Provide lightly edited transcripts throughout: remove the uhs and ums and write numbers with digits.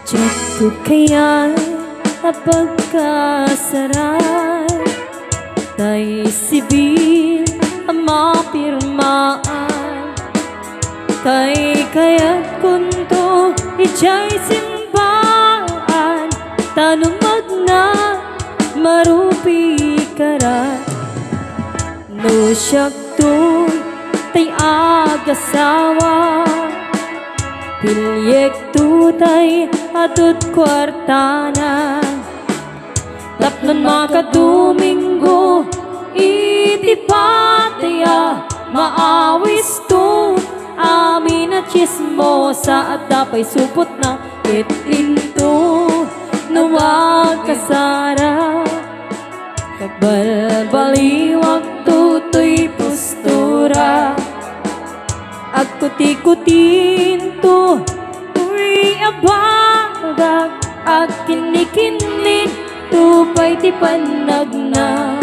Jatuh kaya pagkasaran tay sibil ang mapirmaan kay kaya kunto ijay simbaan tanumag na marupi kara no siyak to tay agasawa pilyek tutay atut kwartana tapnon makadomingo iti pataya maawis to amin at chismosa at dapay supot na itinto nawag kasara kabalbaliwag tutoy postura agkuti-kutin to tuy abagag at kinikinit tupay ti panagna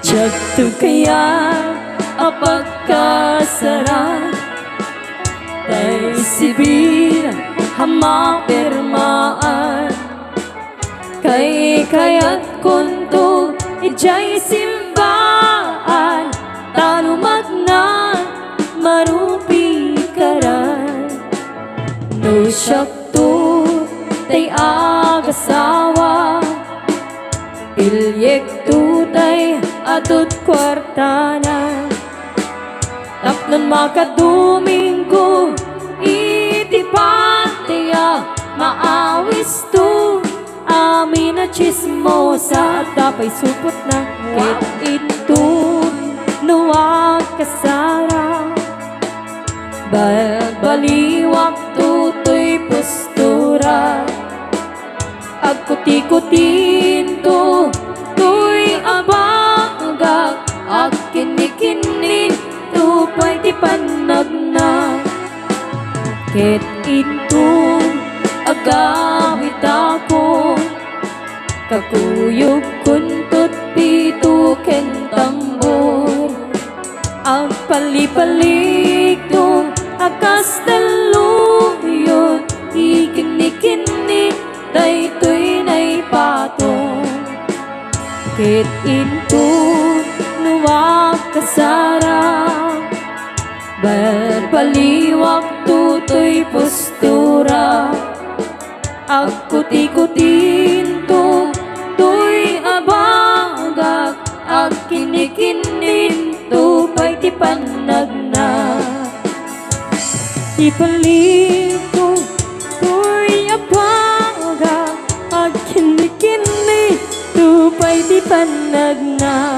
jagto kaya apagkasaran tay sibil hamapirmaan kay kayat kunto ijay simbaan tanumag na marupi karan no siyak to tay agasawa pilyek tutay atut kwartana tapnon makadomingo iti pataya maawis to amin na chismosa at dapay supot na ket ito nuwag kasara baliwag tutoy postura agkuti-kutin to tuy abagag ag kinikinin tupay ti panagna ket ito agawit ako kakuyog kuntot pito ken tambor ang palipalik to akas daluyot ikinikinit daytoy nay patong ket ito nuwag kasara balbaliwag tutoy postura agkuti-kutin to tuy abagag ag kinikinin tupay ti panagna ipalito tuy abagag ag kinikinin tupay ti panagna